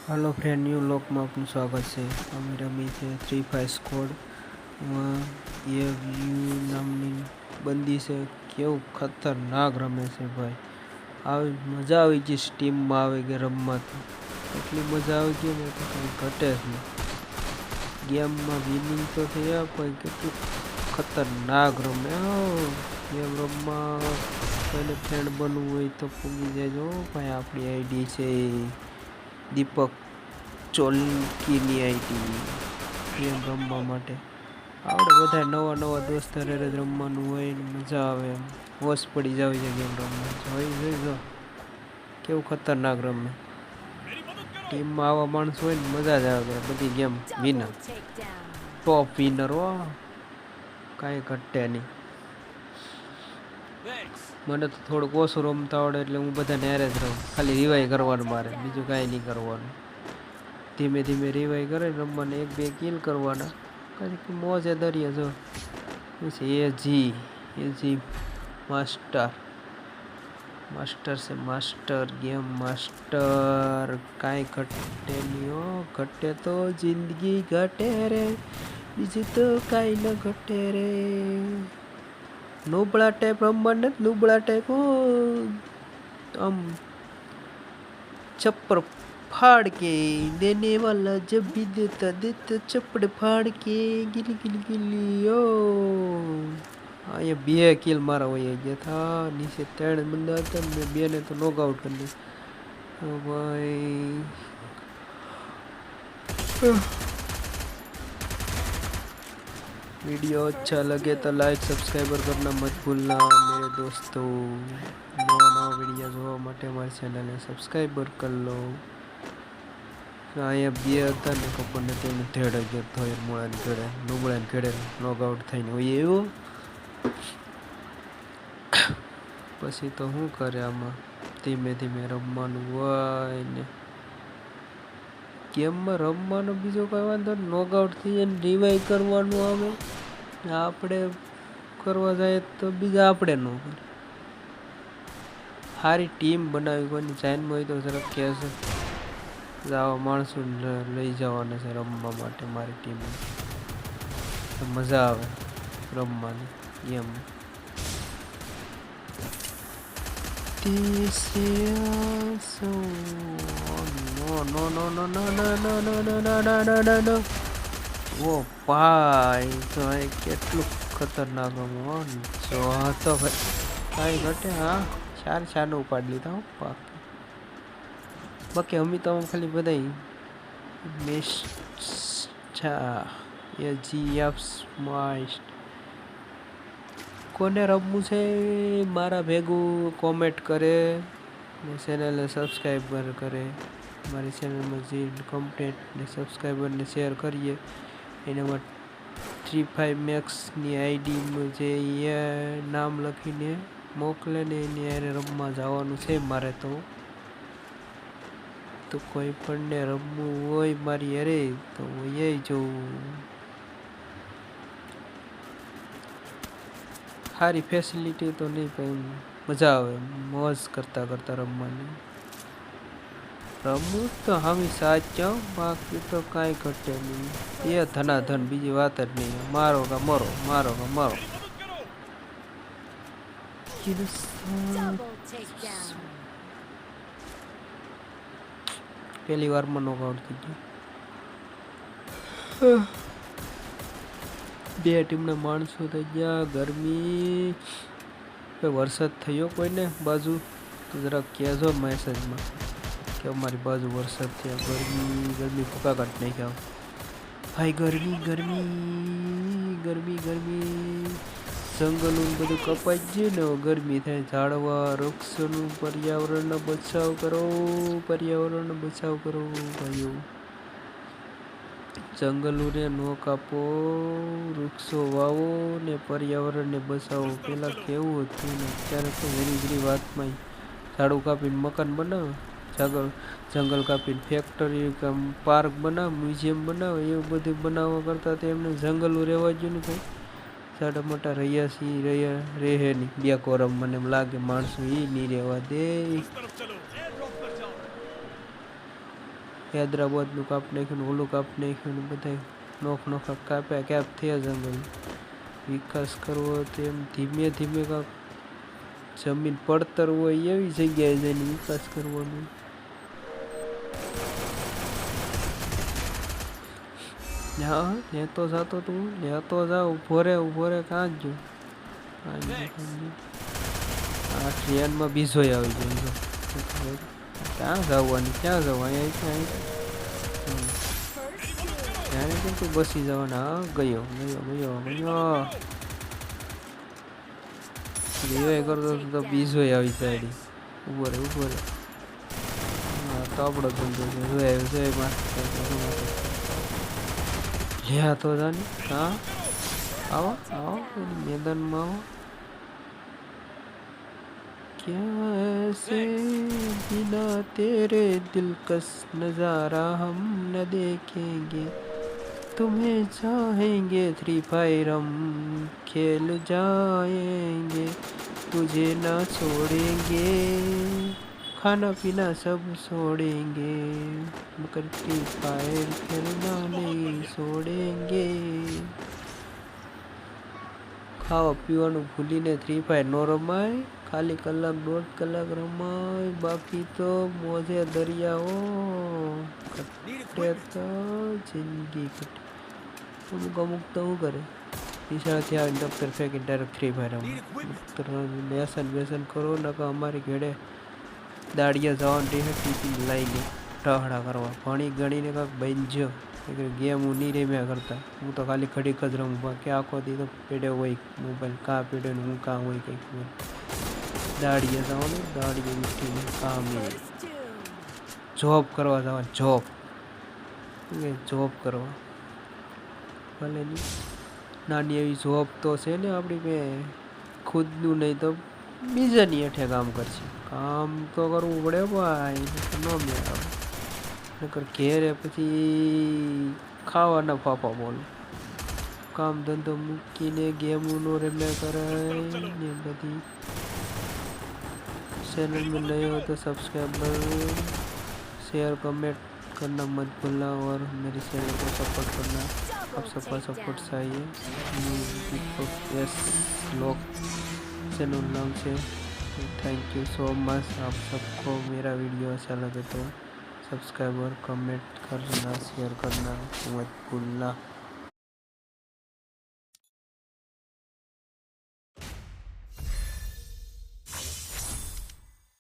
Hello friend, new lock में आपનું સ્વાગત છે। અમે રમી છે થ્રી ફાઈવ સ્કોડ માં એ વ્યૂ નામની બંદી છે। કેવું ખતરનાક રમે છે ભાઈ। આવી મજા આવી ગઈ ટીમમાં આવે કે રમવા તો એટલી મજા આવી ગઈ ને તો કંઈ ઘટે જ નહીં। ગેમમાં વિનિંગ તો થયા પણ કેટલું ખતરનાક રમે હો। ગેમ રમવા કોઈને ફ્રેન્ડ બનવું હોય તો પૂગી જજો ભાઈ। આપણી આઈડી છે દીપક ચોલકીની આઈડી। ગેમ રમવા માટે આપણે બધા નવા નવા દોસ્તાર હારે જ રમવાનું હોય ને મજા આવે એમ હોશ પડી જાવ છે ગેમ રમવા। જોઈ કેવું ખતરનાક રમે। ટીમમાં આવા માણસો હોય ને મજા જ આવે બધી ગેમ વિનર ટોપ વિનર હો કાંઈ ઘટે નહીં। મને તો થોડુંક ઓછું રમતા આવડે એટલે હું બધાને હારે જ રહું। ખાલી રિવાઈ કરવાનું મારે, બીજું કાંઈ નહીં કરવાનું। ધીમે ધીમે રિવાઈ કરે રમવાને, એક બે કિલ કરવાના પછી મોજે દરિયા જો પછી એજી માસ્ટર છે માસ્ટર ગેમ માસ્ટર। કાંઈ ઘટે નહીં હો, ઘટે તો જિંદગી ઘટે રે, બીજું તો કાંઈ ન ઘટે રે। નુબળા ટાઈપ રમવાને, નુબળા ટાઈપ હો આમ ચપ્પર फाड़ के देने वाला जब भी देता देता चप्पड़ फाड़ के गिली गिली गिली ओ। ये बे किल मारा हुआ गया था। नीचे 3 बंदा था, मैं बे ने तो नॉक आउट कर ली। ओ भाई वीडियो अच्छा लगे तो लाइक सब्सक्राइबर करना मत भूलना मेरे दोस्तों। नवा वीडियो જોવા માટે અમારી ચેનલને સબસ્ક્રાઈબર કરી લો। અહીંયા બે હતા ને ખબર નથી એમને ધેડ ગયો થયો મોળાને ઘેડે નુબળાને ઘેડે નોક આઉટ થઈને હોય એવું। પછી તો શું કરે આમાં ધીમે ધીમે રમવાનું હોય ને ગેમમાં રમવાનો બીજો કોઈ વાંધો નહીં। નોક આઉટ થઈ જાય ને રિવાઈવ કરવાનું આવે, આપણે કરવા જાય તો બીજા આપણે ન કરે। સારી ટીમ બનાવી કોઈની ચાઇનમાં હોય તો જરાક કહેશે આવા માણસો લઈ જવાના છે રમવા માટે મારી ટીમમાં, તો મજા આવે રમવાની એમ। ઓ ભાઈ તો કેટલું ખતરનાક રમો જો તો ભાઈ કાંઈ ઘટે। હા 4 ઉપાડી લીધા હો બાકી અમે તો ખાલી બધા મેચ કોને રમવું છે મારા ભેગું કોમેન્ટ કરે ને ચેનલને સબસ્ક્રાઈબર કરે। મારી ચેનલમાં જે કમ્પ્લેટ ને સબસ્ક્રાઈબરને શેર કરીએ એનામાં 35 મેક્સની આઈડીમાં જે નામ લખીને મોકલે ને એની હારે રમવા જવાનું છે મારે। તો કોઈ પણને રમવું હોય મારી હારે તો એ જોવું। સારી ફેસિલિટી તો નહીં પણ મજા આવે મોજ કરતા કરતા રમવાની। રમવું તો હમી સાચો બાકી તો કાંઈ ઘટે નહીં। એ ધનાધન બીજી વાત જ નહીં। મારો કા મરો, મારો કા મરો। પહેલી વારમાં નોક આઉટ થઈ ગયો। બે ટીમના માણસો થઈ ગયા। ગરમી વરસાદ થયો કોઈને બાજુ તો જરાક કહેજો મેસેજમાં કે અમારી બાજુ વરસાદ થયો। ગરમી ફૂંકાકાટ નાખ્યા ભાઈ। ગરમી જંગલોનું બધું કપાઈ ગયું ને ગરમી થાય। ઝાડવા વૃક્ષોનું પર્યાવરણનો બચાવ કરો, પર્યાવરણનો બચાવ કરો ભાઈઓ। જંગલોને નો કાપો, વૃક્ષો વાવો ને પર્યાવરણને બચાવો। પહેલાં કેવું હતું ને અત્યારે તો ઘણી વાતમાં ઝાડું કાપીને મકાન બનાવે, જંગલ કાપીને ફેક્ટરી પાર્ક બનાવે, મ્યુઝિયમ બનાવે, એવું બધું બનાવવા કરતાં તો એમને જંગલો રહેવા જ ને ભાઈ। સાડા મોટા રહ્યા છીએ રહે નહીં બે કોરમ મને એમ લાગે માણસો એ નહીં રહેવા દે। હૈદરાબાદનું કાપ નાખ્યું ને ઓલું કાપ નાખ્યું ને બધા નોખા કાપ્યા ક્યાંક થયા જંગલ. વિકાસ કરવો હોય તો એમ ધીમે ધીમે કાંક જમીન પડતર હોય એવી જગ્યાએ જઈને વિકાસ કરવાનો. હા લેતો જાતો તું લેતો જા. ઉભો રે કાં જ ગયો? આ ટ્રેનમાં બીજો આવી ગયો. ક્યાં જવાની અહીંયા ત્યારે કેમ તું બસી જવાના? હા ગયો કરતો તો બીજો આવી જાય. ઉભો રે હા તાપડો ધંધો છે. જોયા લે તો જાની. હા આવો મેદાનમાં આવો. क्या ऐसे बिना तेरे दिलकश नज़ारा हम न देखेंगे, तुम्हें चाहेंगे फ्री फायर हम खेल जाएंगे, तुझे ना छोड़ेंगे खाना पीना सब छोड़ेंगे, मगर फ्री फायर खेलना नहीं छोड़ेंगे. ખાવા પીવાનું ભૂલીને ફ્રી ફાયર નો રમાય. ખાલી કલાક 1.5 કલાક રમાય. બાકી તો મોજે દરિયાઓ કટે તો જિંદગી કટે. અમુક તો શું કરે નિશાળથી આવીને દફતર ફેંકીને ડાયરેક્ટ ફ્રી ફાયર રમે. લેસન કરો નકા અમારી ઘેડે દાડિયા જવાનું ટીપી લઈને ટહડા કરવા. ભણી ગણીને કાંક બનજો. ગેમ હું નહીં રમ્યા કરતા. હું તો ખાલી ઘડીક જ રમું. બાકી આખો દી તો પેડે હોય મોબાઈલ. કાં પેડે ને હું કાં હોય કંઈક દાડીએ જવાનું. દાડીએ ઉઠીને કામ જોબ કરવા જવાનું. જોબ કરવા ભલે નહીં નાની એવી જોબ તો છે ને આપણી મેં ખુદનું નહીં તો બીજાની હેઠે કામ કરશે. કામ તો કરવું પડે ભાઈ. ન મેળ આવે નકર ઘેરે પછી ખાવાના ફાફા બોલે. કામ ધંધો મૂકીને ગેમોનો રમ્યા કરાય ને બધી. चैनल में नए हो तो सब्सक्राइबर शेयर कमेंट करना मत भूलना और मेरे चैनल को सपोर्ट करना. आप सबका सपोर्ट चाहिए. यस लोग चैनल नाम से. Thank you so much. आप सबको मेरा वीडियो अच्छा लगे तो सब्सक्राइब और कमेंट करना शेयर करना मत भूलना.